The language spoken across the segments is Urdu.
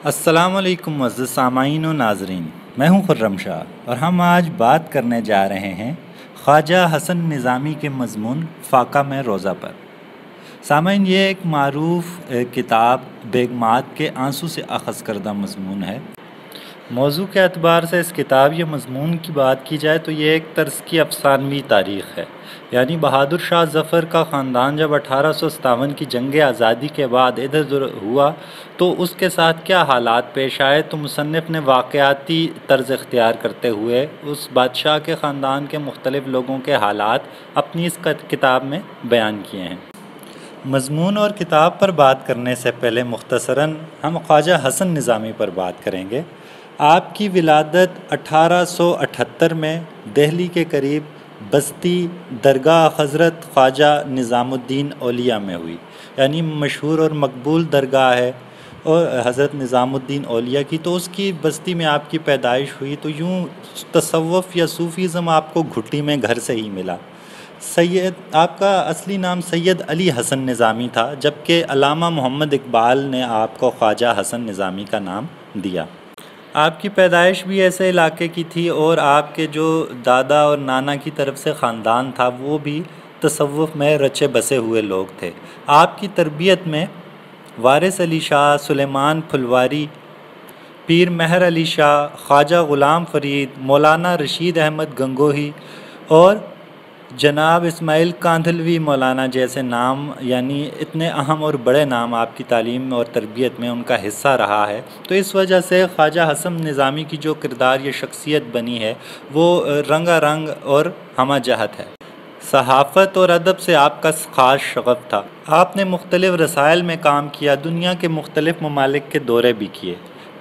السلام علیکم معزز سامعین و ناظرین، میں ہوں خرم شاہ اور ہم آج بات کرنے جا رہے ہیں خواجہ حسن نظامی کے مضمون فاقہ میں روضہ پر۔ سامعین، یہ ایک معروف کتاب بیگمات کے آنسو سے اخذ کردہ مضمون ہے۔ موضوع کے اعتبار سے اس کتاب یا مضمون کی بات کی جائے تو یہ ایک طرز کی افسانوی تاریخ ہے، یعنی بہادر شاہ ظفر کا خاندان جب 1857 کی جنگ آزادی کے بعد ادھر ادھر ہوا تو اس کے ساتھ کیا حالات پیش آئے، تو مصنف نے واقعاتی طرز اختیار کرتے ہوئے اس بادشاہ کے خاندان کے مختلف لوگوں کے حالات اپنی اس کتاب میں بیان کیے ہیں۔ مضمون اور کتاب پر بات کرنے سے پہلے مختصراً ہم خواجہ حسن نظامی پر بات کریں گے۔ آپ کی ولادت 1878 میں دہلی کے قریب بستی درگاہ حضرت خواجہ نظام الدین اولیاء میں ہوئی، یعنی مشہور اور مقبول درگاہ ہے اور حضرت نظام الدین اولیاء کی، تو اس کی بستی میں آپ کی پیدائش ہوئی۔ تو یوں تصوف یا صوفیزم آپ کو گھٹی میں گھر سے ہی ملا۔ آپ کا اصلی نام سید علی حسن نظامی تھا، جبکہ علامہ محمد اقبال نے آپ کو خواجہ حسن نظامی کا نام دیا۔ آپ کی پیدائش بھی ایسے علاقے کی تھی اور آپ کے جو دادا اور نانا کی طرف سے خاندان تھا وہ بھی تصوف میں رچے بسے ہوئے لوگ تھے۔ آپ کی تربیت میں وارث علی شاہ، سلیمان پھلواری، پیر مہر علی شاہ، خواجہ غلام فرید، مولانا رشید احمد گنگوہی اور جناب اسماعیل کاندھلوی مولانا جیسے نام، یعنی اتنے اہم اور بڑے نام آپ کی تعلیم اور تربیت میں ان کا حصہ رہا ہے۔ تو اس وجہ سے خواجہ حسن نظامی کی جو کردار یا شخصیت بنی ہے وہ رنگا رنگ اور ہمہ جہت ہے۔ صحافت اور ادب سے آپ کا خاص شغف تھا۔ آپ نے مختلف رسائل میں کام کیا، دنیا کے مختلف ممالک کے دورے بھی کیے۔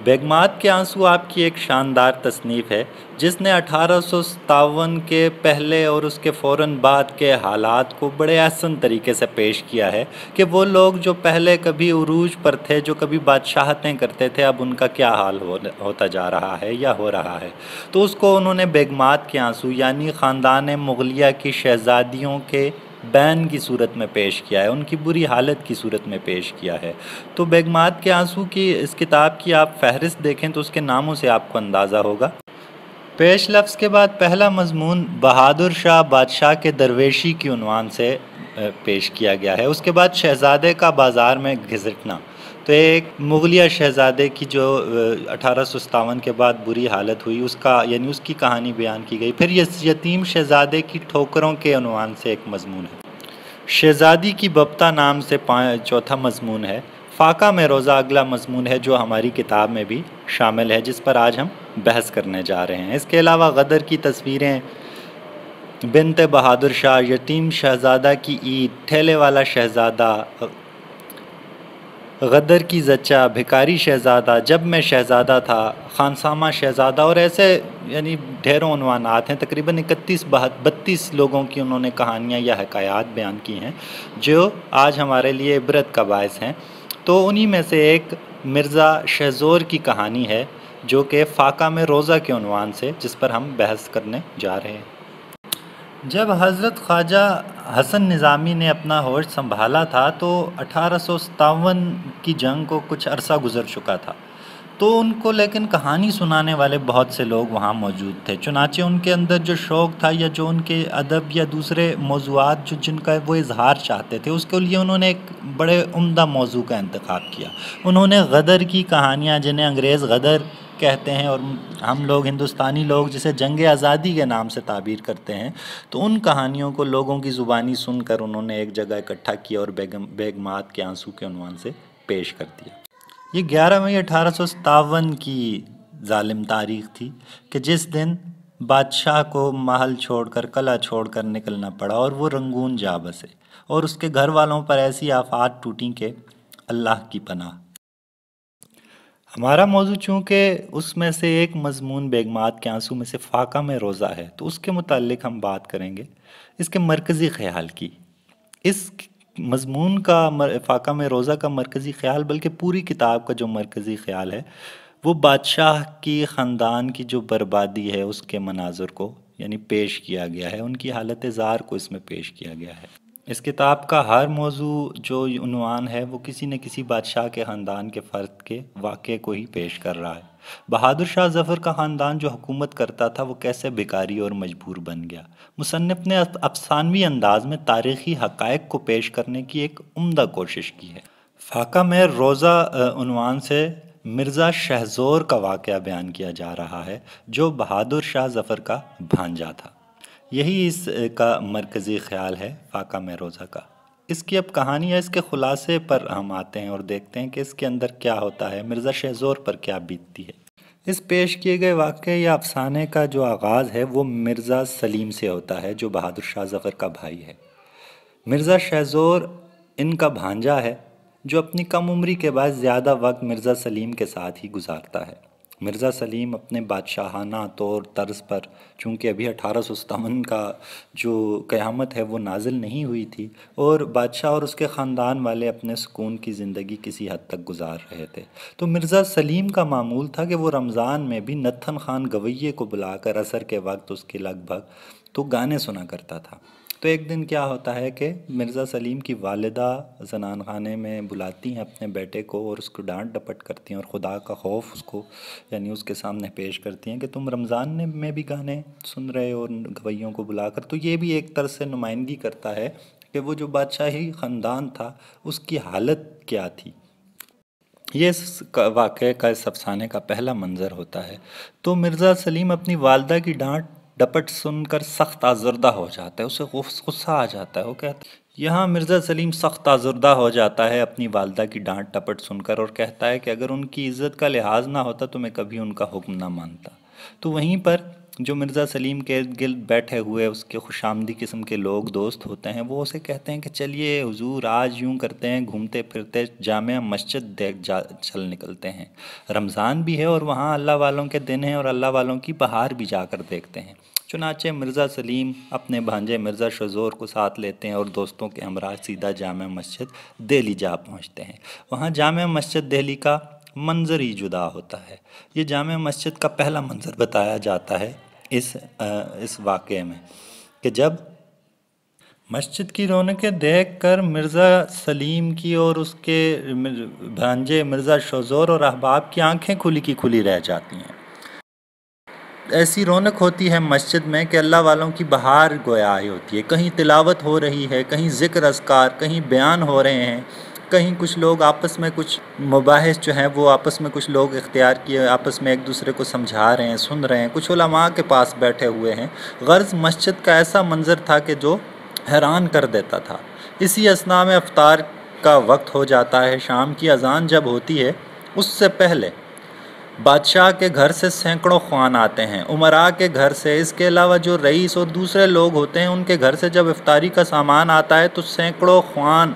بیگمات کے آنسو آپ کی ایک شاندار تصنیف ہے جس نے 1857 کے پہلے اور اس کے فوراً بعد کے حالات کو بڑے احسن طریقے سے پیش کیا ہے کہ وہ لوگ جو پہلے کبھی عروج پر تھے، جو کبھی بادشاہتیں کرتے تھے، اب ان کا کیا حال ہوتا جا رہا ہے یا ہو رہا ہے۔ تو اس کو انہوں نے بیگمات کے آنسو یعنی خاندان مغلیہ کی شہزادیوں کے بین کی صورت میں پیش کیا ہے، ان کی بری حالت کی صورت میں پیش کیا ہے۔ تو بیگمات کے آنسو کی اس کتاب کی آپ فہرست دیکھیں تو اس کے ناموں سے آپ کو اندازہ ہوگا۔ پیش لفظ کے بعد پہلا مضمون بہادر شاہ بادشاہ کے درویشی کی عنوان سے پیش کیا گیا ہے۔ اس کے بعد شہزادے کا بازار میں گھسٹنا، تو ایک مغلیہ شہزادے کی جو 1857 کے بعد بری حالت ہوئی اس کا یعنی اس کی کہانی بیان کی گئی۔ پھر یتیم شہزادے کی ٹھوکروں کے عنوان سے ایک مضمون ہے۔ شہزادی کی ببتا نام سے چوتھا مضمون ہے۔ فاقہ میں روضہ اگلا مضمون ہے جو ہماری کتاب میں بھی شامل ہے، جس پر آج ہم بحث کرنے جا رہے ہیں۔ اس کے علاوہ غدر کی تصویریں، بنت بہادر شاہ، یتیم شہزادہ کی عید، ٹھیلے والا شہزادہ، غدر کی زچہ، بھکاری شہزادہ، جب میں شہزادہ تھا، خانسامہ شہزادہ، اور ایسے یعنی ڈھیروں عنوانات ہیں۔ تقریباً 32 لوگوں کی انہوں نے کہانیاں یا حکایات بیان کی ہیں جو آج ہمارے لیے عبرت کا باعث ہیں۔ تو انہی میں سے ایک مرزا شہزور کی کہانی ہے جو کہ فاقہ میں روضہ کے عنوان سے، جس پر ہم بحث کرنے جا رہے ہیں۔ جب حضرت خواجہ حسن نظامی نے اپنا ہوش سنبھالا تھا تو 1857 کی جنگ کو کچھ عرصہ گزر چکا تھا، تو ان کو لیکن کہانی سنانے والے بہت سے لوگ وہاں موجود تھے۔ چنانچہ ان کے اندر جو شوق تھا یا جو ان کے ادب یا دوسرے موضوعات جن کا وہ اظہار چاہتے تھے، اس کے لیے انہوں نے ایک بڑے عمدہ موضوع کا انتخاب کیا۔ انہوں نے غدر کی کہانیاں، جنہیں انگریز غدر کہتے ہیں اور ہم لوگ ہندوستانی لوگ جسے جنگ آزادی کے نام سے تعبیر کرتے ہیں، تو ان کہانیوں کو لوگوں کی زبانی سن کر انہوں نے ایک جگہ اکٹھا کیا اور بیگمات کے آنسو کے عنوان سے پیش کر دیا۔ یہ 11 مئی 1857 کی ظالم تاریخ تھی کہ جس دن بادشاہ کو محل چھوڑ کر، قلعہ چھوڑ کر نکلنا پڑا اور وہ رنگون جا بسے اور اس کے گھر والوں پر ایسی آفات ٹوٹیں کہ اللہ کی پناہ۔ ہمارا موضوع چونکہ اس میں سے ایک مضمون بیگمات کے آنسو میں سے فاقہ میں روضہ ہے، تو اس کے متعلق ہم بات کریں گے اس کے مرکزی خیال کی۔ اس مضمون کا، فاقہ میں روضہ کا مرکزی خیال، بلکہ پوری کتاب کا جو مرکزی خیال ہے وہ بادشاہ کی خاندان کی جو بربادی ہے اس کے مناظر کو یعنی پیش کیا گیا ہے، ان کی حالت زار کو اس میں پیش کیا گیا ہے۔ اس کتاب کا ہر موضوع جو عنوان ہے وہ کسی نہ کسی بادشاہ کے خاندان کے فرد کے واقعے کو ہی پیش کر رہا ہے۔ بہادر شاہ ظفر کا خاندان جو حکومت کرتا تھا وہ کیسے بھکاری اور مجبور بن گیا۔ مصنف نے افسانوی انداز میں تاریخی حقائق کو پیش کرنے کی ایک عمدہ کوشش کی ہے۔ فاقہ میں روزہ عنوان سے مرزا شہزور کا واقعہ بیان کیا جا رہا ہے جو بہادر شاہ ظفر کا بھانجا تھا۔ یہی اس کا مرکزی خیال ہے فاقہ میں روزہ کا۔ اس کی اب کہانی ہے، اس کے خلاصے پر ہم آتے ہیں اور دیکھتے ہیں کہ اس کے اندر کیا ہوتا ہے، مرزا شہزور پر کیا بیتتی ہے۔ اس پیش کیے گئے واقعے یا افسانے کا جو آغاز ہے وہ مرزا سلیم سے ہوتا ہے جو بہادر شاہ ظفر کا بھائی ہے۔ مرزا شہزور ان کا بھانجا ہے جو اپنی کم عمری کے بعد زیادہ وقت مرزا سلیم کے ساتھ ہی گزارتا ہے۔ مرزا سلیم اپنے بادشاہانہ طور طرز پر، چونکہ ابھی 1857 کا جو قیامت ہے وہ نازل نہیں ہوئی تھی اور بادشاہ اور اس کے خاندان والے اپنے سکون کی زندگی کسی حد تک گزار رہے تھے، تو مرزا سلیم کا معمول تھا کہ وہ رمضان میں بھی نتھن خان گویے کو بلا کر عصر کے وقت اس کے لگ بھگ تو گانے سنا کرتا تھا۔ تو ایک دن کیا ہوتا ہے کہ مرزا سلیم کی والدہ زنان خانے میں بلاتی ہیں اپنے بیٹے کو اور اس کو ڈانٹ ڈپٹ کرتی ہیں اور خدا کا خوف اس کو یعنی اس کے سامنے پیش کرتی ہیں کہ تم رمضان میں بھی گانے سن رہے ہو اور گویوں کو بلا کر۔ تو یہ بھی ایک طرح سے نمائندگی کرتا ہے کہ وہ جو بادشاہی خاندان تھا اس کی حالت کیا تھی۔ یہ اس واقعے کا، اس افسانے کا پہلا منظر ہوتا ہے۔ تو مرزا سلیم اپنی والدہ کی ڈانٹ ڈپٹ سن کر سخت آزردہ ہو جاتا ہے، اسے غصہ آ جاتا ہے۔ وہ کہتا ہے، یہاں مرزا سلیم سخت آزردہ ہو جاتا ہے اپنی والدہ کی ڈانٹ ڈپٹ سن کر اور کہتا ہے کہ اگر ان کی عزت کا لحاظ نہ ہوتا تو میں کبھی ان کا حکم نہ مانتا۔ تو وہیں پر جو مرزا سلیم کے گرد بیٹھے ہوئے اس کے خوش آمدی قسم کے لوگ دوست ہوتے ہیں وہ اسے کہتے ہیں کہ چلیے حضور آج یوں کرتے ہیں، گھومتے پھرتے جامع مسجد چل نکلتے ہیں، رمضان بھی ہے اور وہاں اللہ والوں کے دن ہیں اور اللہ والوں کی بہار بھی جا کر دیکھتے ہیں۔ چنانچہ مرزا سلیم اپنے بھانجے مرزا شہزور کو ساتھ لیتے ہیں اور دوستوں کے ہمراہ سیدھا جامع مسجد دہلی جا پہنچتے ہیں۔ وہاں جامع مسجد دہلی کا منظر ہی جدا ہوتا ہے۔ یہ جامع مسجد کا پہلا منظر بتایا جاتا ہے اس واقعے میں کہ جب مسجد کی رونقیں دیکھ کر مرزا سلیم کی اور اس کے بھانجے مرزا شہزور اور احباب کی آنکھیں کھلی کی کھلی رہ جاتی ہیں۔ ایسی رونق ہوتی ہے مسجد میں کہ اللہ والوں کی بہار گویا آئی ہوتی ہے، کہیں تلاوت ہو رہی ہے، کہیں ذکر اذکار، کہیں بیان ہو رہے ہیں، کہیں کچھ لوگ آپس میں کچھ مباحث جو ہیں وہ آپس میں کچھ لوگ اختیار کیے آپس میں ایک دوسرے کو سمجھا رہے ہیں، سن رہے ہیں، کچھ علماء کے پاس بیٹھے ہوئے ہیں۔ غرض مسجد کا ایسا منظر تھا کہ جو حیران کر دیتا تھا۔ اسی اثناء میں افطار کا وقت ہو جاتا ہے، شام کی اذان جب ہوتی ہے اس سے پہلے بادشاہ کے گھر سے سینکڑوں خوان آتے ہیں، امراء کے گھر سے، اس کے علاوہ جو رئیس اور دوسرے لوگ ہوتے ہیں ان کے گھر سے جب افطاری کا سامان آتا ہے تو سینکڑوں خوان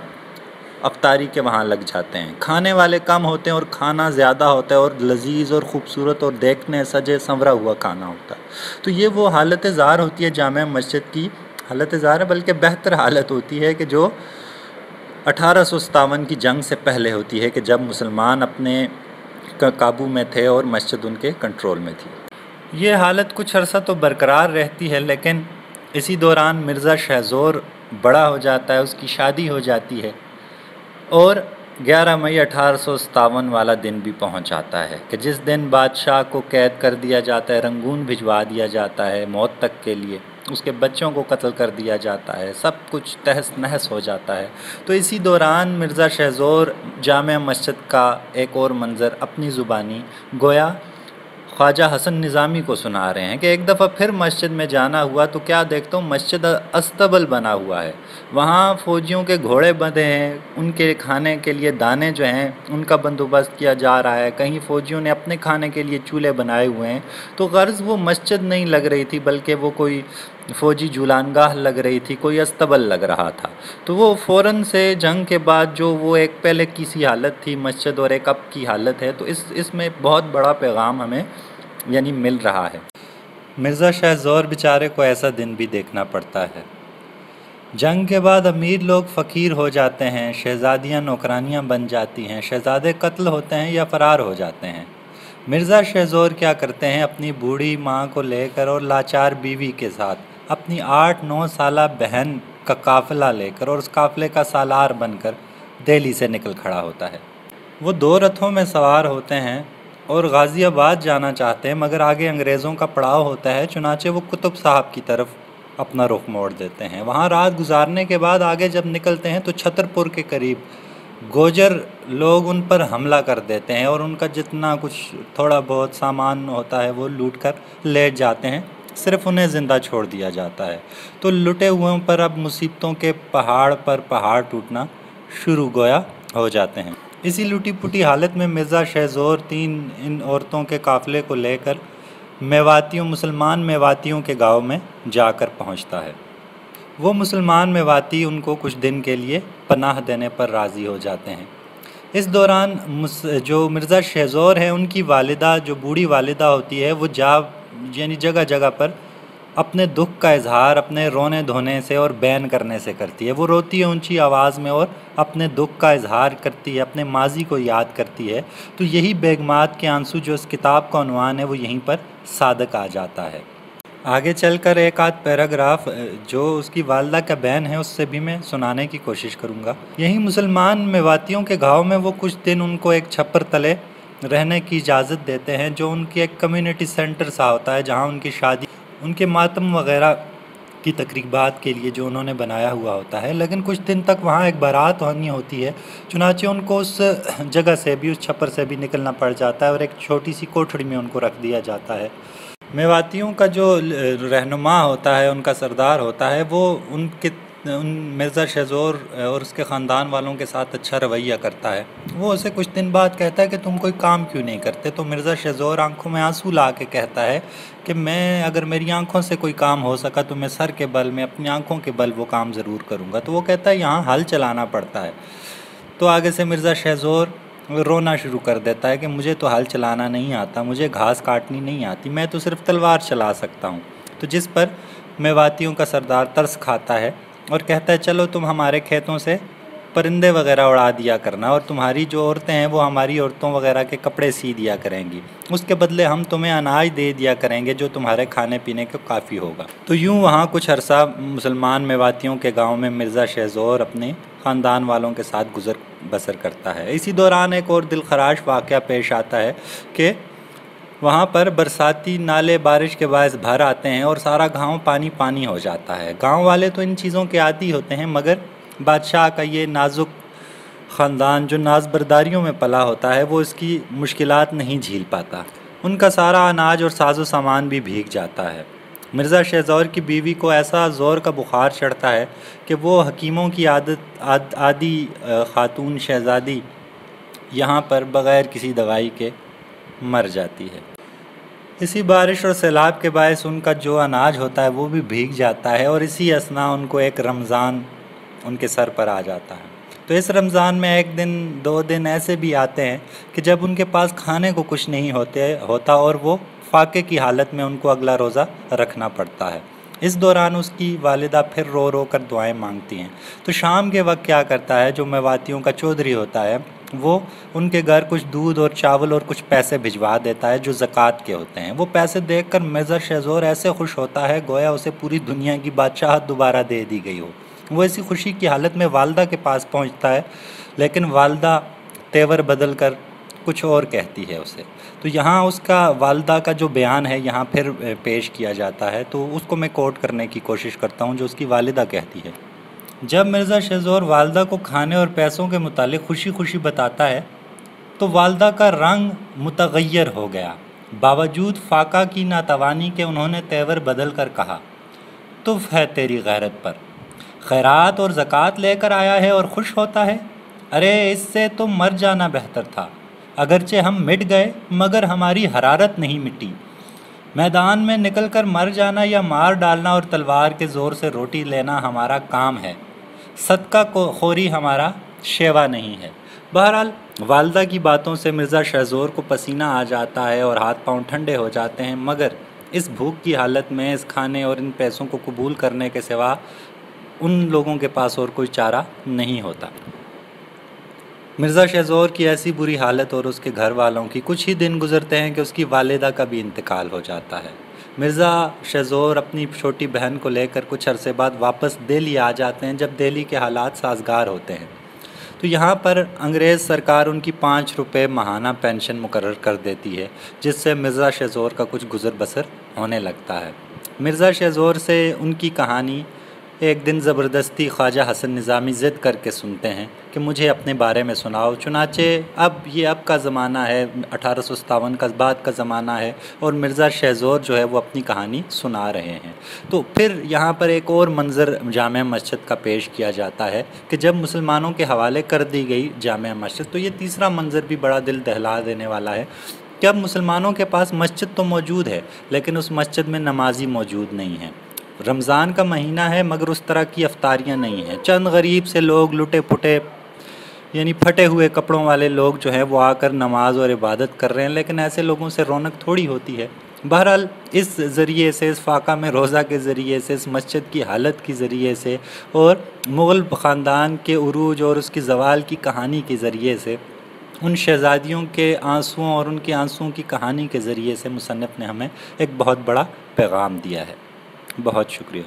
افطاری کے وہاں لگ جاتے ہیں۔ کھانے والے کم ہوتے ہیں اور کھانا زیادہ ہوتا ہے اور لذیذ اور خوبصورت اور دیکھنے سجے سنورا ہوا کھانا ہوتا ہے۔ تو یہ وہ حالت ظاہر ہوتی ہے جامع مسجد کی، حالت ظاہر ہے بلکہ بہتر حالت ہوتی ہے کہ جو 1857 کی جنگ سے پہلے ہوتی ہے کہ جب مسلمان اپنے قابو میں تھے اور مسجد ان کے کنٹرول میں تھی۔ یہ حالت کچھ عرصہ تو برقرار رہتی ہے لیکن اسی دوران مرزا شہزور بڑا ہو جاتا ہے، اس کی شادی ہو جاتی ہے اور 11 مئی 1857 والا دن بھی پہنچ جاتا ہے کہ جس دن بادشاہ کو قید کر دیا جاتا ہے، رنگون بھجوا دیا جاتا ہے موت تک کے لیے، اس کے بچوں کو قتل کر دیا جاتا ہے، سب کچھ تہس نہس ہو جاتا ہے۔ تو اسی دوران مرزا شہزور جامع مسجد کا ایک اور منظر اپنی زبانی گویا خواجہ حسن نظامی کو سنا رہے ہیں کہ ایک دفعہ پھر مسجد میں جانا ہوا تو کیا دیکھتا ہوں مسجد استبل بنا ہوا ہے، وہاں فوجیوں کے گھوڑے بندھے ہیں، ان کے کھانے کے لیے دانے جو ہیں ان کا بندوبست کیا جا رہا ہے، کہیں فوجیوں نے اپنے کھانے کے لیے چولہے بنائے ہوئے ہیں۔ تو غرض وہ مسجد نہیں لگ رہی تھی بلکہ وہ کوئی فوجی جولانگاہ لگ رہی تھی، کوئی استبل لگ رہا تھا۔ تو وہ فوراً سے جنگ کے بعد جو وہ ایک پہلے کی سی حالت تھی مسجد اور ایک اب کی حالت ہے، تو اس میں بہت بڑا پیغام ہمیں یعنی مل رہا ہے۔ مرزا شہزور بیچارے کو ایسا دن بھی دیکھنا پڑتا ہے۔ جنگ کے بعد امیر لوگ فقیر ہو جاتے ہیں، شہزادیاں نوکرانیاں بن جاتی ہیں، شہزادے قتل ہوتے ہیں یا فرار ہو جاتے ہیں۔ مرزا شہزور کیا کرتے ہیں، اپنی بوڑھی ماں کو لے کر اور لاچار بیوی کے ساتھ اپنی 8-9 سالہ بہن کا قافلہ لے کر اور اس قافلے کا سالار بن کر دہلی سے نکل کھڑا ہوتا ہے۔ وہ 2 رتھوں میں سوار ہوتے ہیں اور غازی آباد جانا چاہتے ہیں، مگر آگے انگریزوں کا پڑاؤ ہوتا ہے، چنانچہ وہ قطب صاحب کی طرف اپنا رخ موڑ دیتے ہیں۔ وہاں رات گزارنے کے بعد آگے جب نکلتے ہیں تو چھتر پور کے قریب گوجر لوگ ان پر حملہ کر دیتے ہیں اور ان کا جتنا کچھ تھوڑا بہت سامان ہوتا ہے وہ لوٹ کر لے جاتے ہیں، صرف انہیں زندہ چھوڑ دیا جاتا ہے۔ تو لٹے ہوئوں پر اب مصیبتوں کے پہاڑ پر پہاڑ ٹوٹنا شروع گویا ہو جاتے ہیں۔ اسی لوٹی پوٹی حالت میں مرزا شہ زور 3 ان عورتوں کے قافلے کو لے کر مسلمان میواتیوں کے گاؤں میں جا کر پہنچتا ہے۔ وہ مسلمان میواتی ان کو کچھ دن کے لیے پناہ دینے پر راضی ہو جاتے ہیں۔ اس دوران جو مرزا شہ زور ہے ان کی والدہ، جو بوڑھی والدہ ہوتی ہے، وہ جگہ جگہ پر اپنے دکھ کا اظہار اپنے رونے دھونے سے اور بین کرنے سے کرتی ہے۔ وہ روتی ہے اونچی آواز میں اور اپنے دکھ کا اظہار کرتی ہے، اپنے ماضی کو یاد کرتی ہے۔ تو یہی بیگمات کے آنسو جو اس کتاب کا عنوان ہے وہ یہیں پر صادق آ جاتا ہے۔ آگے چل کر ایک آدھ پیراگراف جو اس کی والدہ کا بیان ہے اس سے بھی میں سنانے کی کوشش کروں گا۔ یہی مسلمان میواتیوں کے گاؤں میں وہ کچھ دن ان کو ایک چھپر تلے رہنے کی اجازت دیتے ہیں، جو ان کی ایک کمیونٹی سینٹر سا ہوتا ہے، جہاں ان کی شادی، ان کے ماتم وغیرہ کی تقریبات کے لیے جو انہوں نے بنایا ہوا ہوتا ہے۔ لیکن کچھ دن تک وہاں ایک بارات ہونی ہوتی ہے، چنانچہ ان کو اس جگہ سے بھی، اس چھپر سے بھی نکلنا پڑ جاتا ہے اور ایک چھوٹی سی کوٹھڑی میں ان کو رکھ دیا جاتا ہے۔ میواتیوں کا جو رہنما ہوتا ہے، ان کا سردار ہوتا ہے، وہ ان مرزا شہ زور اور اس کے خاندان والوں کے ساتھ اچھا رویہ کرتا ہے۔ وہ اسے کچھ دن بعد کہتا ہے کہ تم کوئی کام کیوں نہیں کرتے؟ تو مرزا شہ زور آنکھوں میں آنسو لا کے کہتا ہے کہ اگر میری آنکھوں سے کوئی کام ہو سکا تو میں سر کے بل میں، اپنی آنکھوں کے بل وہ کام ضرور کروں گا۔ تو وہ کہتا ہے یہاں ہل چلانا پڑتا ہے۔ تو آگے سے مرزا شہ زور رونا شروع کر دیتا ہے کہ مجھے تو ہل چلانا نہیں آتا، مجھے گھاس کاٹنی نہیں آتی، میں تو صرف تلوار چلا سکتا ہوں۔ تو جس پر میواتیوں کا سردار ترس کھاتا ہے اور کہتا ہے چلو تم ہمارے کھیتوں سے پرندے وغیرہ اڑا دیا کرنا، اور تمہاری جو عورتیں ہیں وہ ہماری عورتوں وغیرہ کے کپڑے سی دیا کریں گی، اس کے بدلے ہم تمہیں اناج دے دیا کریں گے جو تمہارے کھانے پینے کو کافی ہوگا۔ تو یوں وہاں کچھ عرصہ مسلمان میواتیوں کے گاؤں میں مرزا شہ زور اپنے خاندان والوں کے ساتھ گزر بسر کرتا ہے۔ اسی دوران ایک اور دلخراش واقعہ پیش آتا ہے کہ وہاں پر برساتی نالے بارش کے باعث بھر آتے ہیں اور سارا گاؤں پانی پانی ہو جاتا ہے۔ گاؤں والے تو ان چیزوں کے عادی ہوتے ہیں، مگر بادشاہ کا یہ نازک خاندان جو ناز برداریوں میں پلا ہوتا ہے وہ اس کی مشکلات نہیں جھیل پاتا۔ ان کا سارا اناج اور ساز و سامان بھی بھیگ جاتا ہے۔ مرزا شہ زور کی بیوی کو ایسا زور کا بخار چڑھتا ہے کہ وہ حکیموں کی عادی خاتون شہزادی یہاں پر بغیر کسی دوائی کے مر جاتی ہے۔ اسی بارش اور سیلاب کے باعث ان کا جو اناج ہوتا ہے وہ بھی بھیگ جاتا ہے، اور اسی اثناء ان کو ایک رمضان ان کے سر پر آ جاتا ہے۔ تو اس رمضان میں 1 دن 2 دن ایسے بھی آتے ہیں کہ جب ان کے پاس کھانے کو کچھ نہیں ہوتا اور وہ فاقے کی حالت میں ان کو اگلا روزہ رکھنا پڑتا ہے۔ اس دوران اس کی والدہ پھر رو رو کر دعائیں مانگتی ہیں۔ تو شام کے وقت کیا کرتا ہے، جو میواتیوں کا چودھری ہوتا ہے وہ ان کے گھر کچھ دودھ اور چاول اور کچھ پیسے بھجوا دیتا ہے جو زکوٰۃ کے ہوتے ہیں۔ وہ پیسے دیکھ کر مرزا شہ زور ایسے خوش ہوتا ہے گویا اسے پوری دنیا کی بادشاہت دوبارہ دے دی گئی ہو۔ وہ اسی خوشی کی حالت میں والدہ کے پاس پہنچتا ہے، لیکن والدہ تیور بدل کر کچھ اور کہتی ہے اسے۔ تو یہاں اس کا والدہ کا جو بیان ہے یہاں پھر پیش کیا جاتا ہے، تو اس کو میں کوٹ کرنے کی کوشش کرتا ہوں جو اس کی والدہ کہتی ہے۔ جب مرزا شہ زور والدہ کو کھانے اور پیسوں کے متعلق خوشی خوشی بتاتا ہے تو والدہ کا رنگ متغیر ہو گیا۔ باوجود فاقہ کی ناتوانی کے انہوں نے تیور بدل کر کہا، تف ہے تیری غیرت پر، خیرات اور زکوٰۃ لے کر آیا ہے اور خوش ہوتا ہے؟ ارے اس سے تو مر جانا بہتر تھا۔ اگرچہ ہم مٹ گئے مگر ہماری حرارت نہیں مٹی۔ میدان میں نکل کر مر جانا یا مار ڈالنا اور تلوار کے زور سے روٹی لینا ہمارا کام ہے، صدقہ خوری ہمارا شیوا نہیں ہے۔ بہرحال والدہ کی باتوں سے مرزا شہ زور کو پسینہ آ جاتا ہے اور ہاتھ پاؤں ٹھنڈے ہو جاتے ہیں، مگر اس بھوک کی حالت میں اس کھانے اور ان پیسوں کو قبول کرنے کے سوا ان لوگوں کے پاس اور کوئی چارہ نہیں ہوتا۔ مرزا شہزور کی ایسی بری حالت اور اس کے گھر والوں کی کچھ ہی دن گزرتے ہیں کہ اس کی والدہ کا بھی انتقال ہو جاتا ہے۔ مرزا شہزور اپنی چھوٹی بہن کو لے کر کچھ عرصے بعد واپس دہلی آ جاتے ہیں جب دہلی کے حالات سازگار ہوتے ہیں۔ تو یہاں پر انگریز سرکار ان کی 5 روپے ماہانہ پینشن مقرر کر دیتی ہے، جس سے مرزا شہزور کا کچھ گزر بسر ہونے لگتا ہے۔ مرزا شہزور سے ان کی کہانی ایک دن زبردستی خواجہ حسن نظامی ضد کر کے سنتے ہیں کہ مجھے اپنے بارے میں سناؤ، چنانچہ اب کا زمانہ ہے، 1857 کا بعد کا زمانہ ہے، اور مرزا شہزور جو ہے وہ اپنی کہانی سنا رہے ہیں۔ تو پھر یہاں پر ایک اور منظر جامع مسجد کا پیش کیا جاتا ہے کہ جب مسلمانوں کے حوالے کر دی گئی جامع مسجد، تو یہ تیسرا منظر بھی بڑا دل دہلا دینے والا ہے کہ اب مسلمانوں کے پاس مسجد تو موجود ہے لیکن اس مسجد میں نمازی موجود نہیں ہیں۔ رمضان کا مہینہ ہے مگر اس طرح کی افطاریاں نہیں ہیں۔ چند غریب سے لوگ لٹے پٹے یعنی پھٹے ہوئے کپڑوں والے لوگ جو ہیں وہ آ کر نماز اور عبادت کر رہے ہیں، لیکن ایسے لوگوں سے رونق تھوڑی ہوتی ہے۔ بہرحال اس ذریعے سے، اس فاقہ میں روزہ کے ذریعے سے، اس مسجد کی حالت کے ذریعے سے اور مغل خاندان کے عروج اور اس کی زوال کی کہانی کے ذریعے سے، ان شہزادیوں کے آنسوؤں اور ان کے آنسوؤں کی کہانی کے ذریعے سے مصنف نے ہمیں ایک بہت بڑا پیغام دیا ہے۔ بہت شکریہ۔